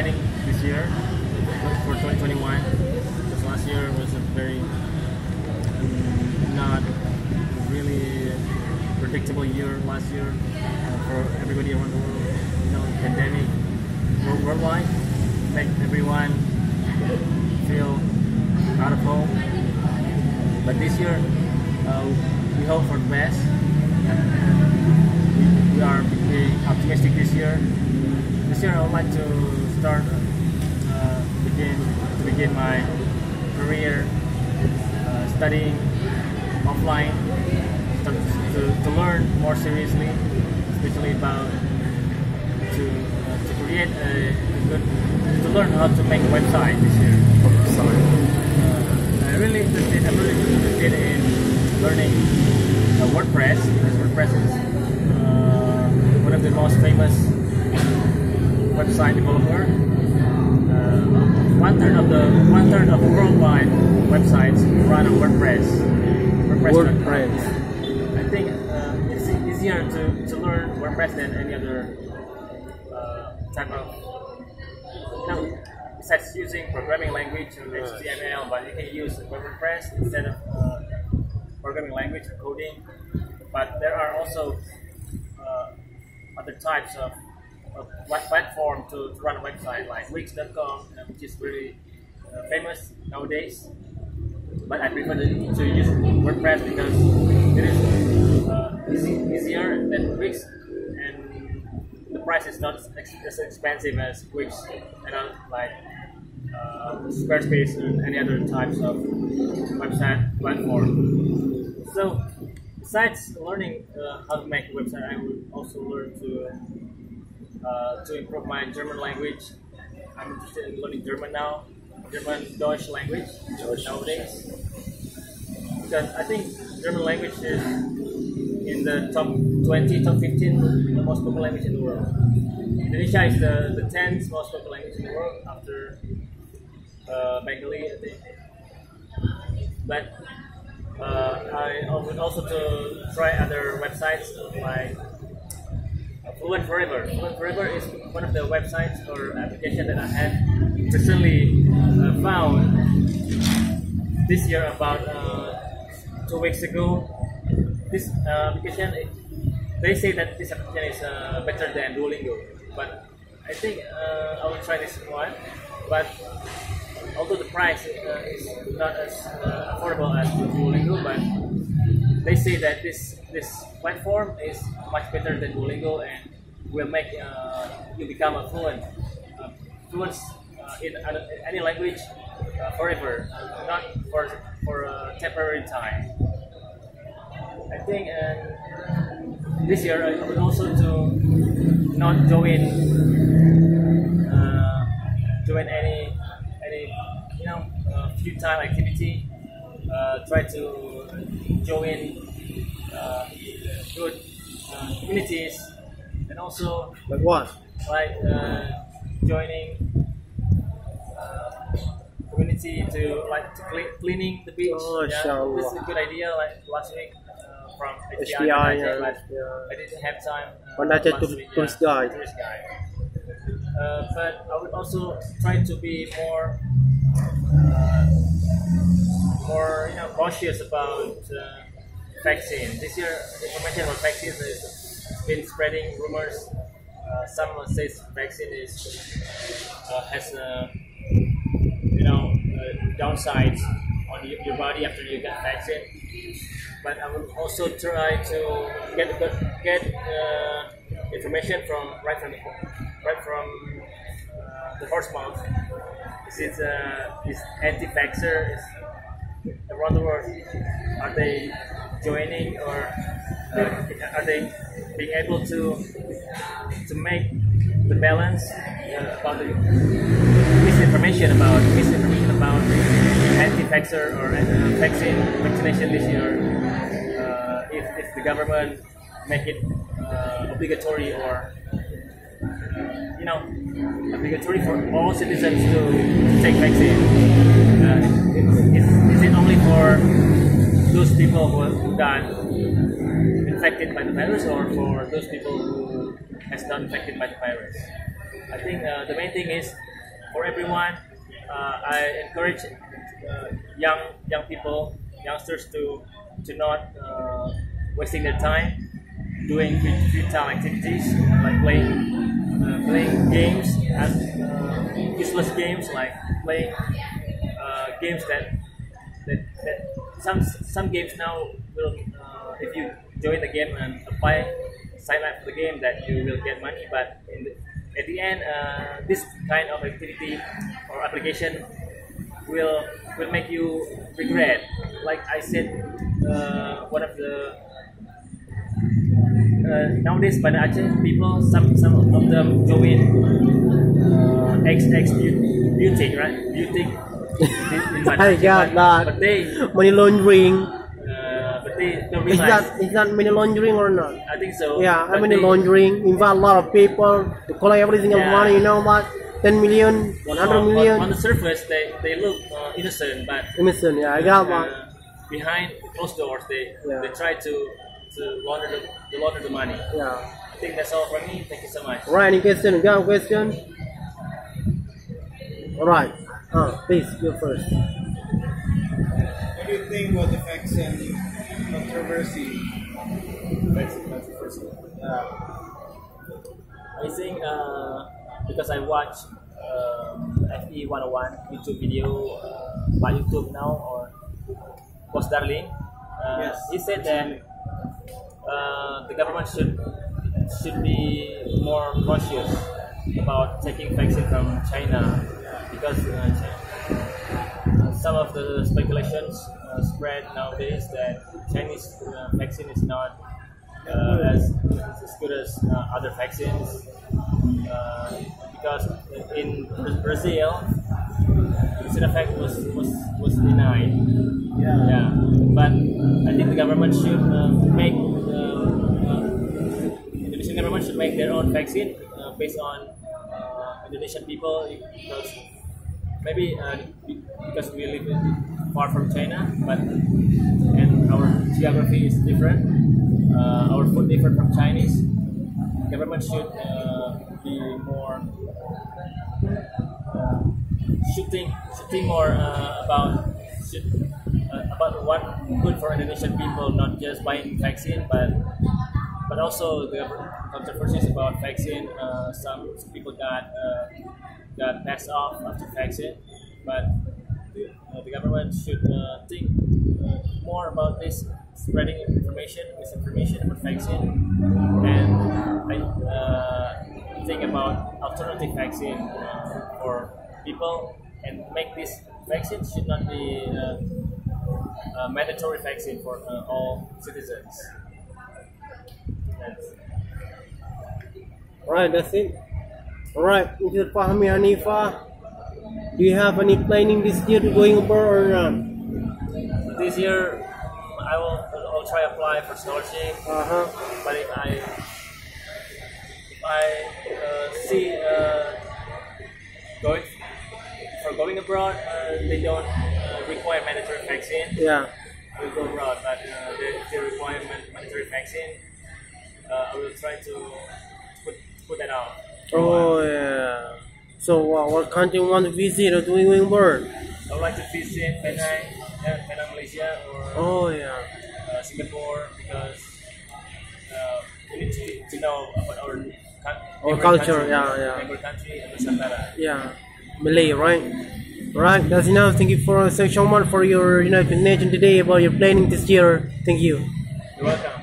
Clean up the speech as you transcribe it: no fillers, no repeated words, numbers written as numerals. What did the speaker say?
planning this year for 2021, because last year was a very not really predictable year last year for everybody around the world. Pandemic worldwide make everyone feel out of home. But this year, we hope for the best. We are being optimistic this year. This year, I would like to start begin my career studying offline, to learn more seriously, especially about to create a good, to learn how to make a website this year. I'm really interested in learning WordPress, because WordPress is one of the most famous website developer. One third of worldwide websites run on WordPress. I think it's easier to learn WordPress than any other type of, besides using programming language or HTML, but you can use WordPress instead of programming language or coding. But there are also other types of platform to run a website, like Wix.com, which is really famous nowadays. But I prefer to use WordPress because it is easier than Wix, and the price is not as expensive as Wix and like Squarespace and any other types of website platform. So besides learning how to make a website, I would also learn to improve my German language. I'm interested in learning German now, Deutsch language nowadays, because I think German language is in the top 20, top 15 the most popular language in the world. Indonesia is the 10th most popular language in the world after Bengali, I think. But I would also to try other websites like Fluent Forever. Fluent Forever is one of the websites or application that I had recently found this year, about 2 weeks ago. This application, they say that this application is better than Duolingo, but I think I will try this one. But although the price is not as affordable as Duolingo, but they say that this platform is much better than Duolingo and will make you become a fluent in any language forever, not for a temporary time. I think this year I would also to not join any futile activity. Try to join good communities, and also like what? Like joining community to cleaning the beach. Oh, this is a good idea. Like last week from HDI, I didn't have time. Banda Aceh tourist guide. But I would also try to be more cautious about vaccine. This year, information about vaccine has been spreading rumors. Someone says vaccine has downsides on your body after you get vaccine. But I will also try to get information right from the horse mouth. This anti-vaxxer around the world. Are they joining, or are they being able to make the balance about the misinformation about anti-vaxxer or vaccination this year? If the government make it obligatory, or obligatory for all citizens to take vaccine. Is it only for those people who got infected by the virus, or for those people who has not infected by the virus? I think the main thing is for everyone. I encourage young people, youngsters to not wasting their time doing futile activities like playing games and useless games, like playing games that some games now will if you join the game and sign up for the game, that you will get money, but at the end this kind of activity or application will make you regret. Like I said, one of the nowadays Banda Aceh people, some of them join beauty, right? Beauty in Banda I Aceh, got that. but they Money laundering. but they don't Is realize. that money laundering or not? I think so. Yeah, but money they- laundering involve a lot of people to collect every single Yeah. money. You know what? 10 million, 100 million. On the surface, they look innocent, but Innocent, yeah, I got one. behind closed doors, they try to launder the money. Yeah. I think that's all from me. Thank you so much. Right, any question? You got a question? Alright. Please, you first. What do you think about the vaccine controversy? That's the first one. I think because I watch FE 101 YouTube video by YouTube now, or Post Darling, Yes. he said that the government should be more cautious about taking vaccine from China, because some of the speculations spread nowadays that Chinese vaccine is not as good as other vaccines, because in Brazil, Sinovac was denied. Yeah, but I think the government should Indonesian government should make their own vaccine based on Indonesian people, because maybe because we live far from China, and our geography is different, our food different from Chinese. Government should be more shooting more about what good for Indonesian people, not just buying vaccine, but also the controversies about vaccine. Some people got passed off after vaccine, but the government should think more about this, spreading misinformation about vaccine, and think about alternative vaccine for people, and make this vaccine should not be a mandatory vaccine for all citizens. Alright, that's it. Alright, Mr. Fahmi Hanifah, do you have any planning this year to going abroad or not? This year, I'll try apply for scholarship. But if I see going abroad, they don't require mandatory vaccine. Yeah. We'll go abroad, but if they require mandatory vaccine, I will try to put that out. Oh yeah. So what country you want to visit or doing abroad? I would like to visit Penang, Malaysia, or Oh yeah. Singapore, because we need to know about our neighbor culture, country, yeah. neighbor country, and Nusantara. Yeah. Malay, right? Right, that's enough. Thank you for so much for your explanation today about your planning this year. Thank you. You're welcome.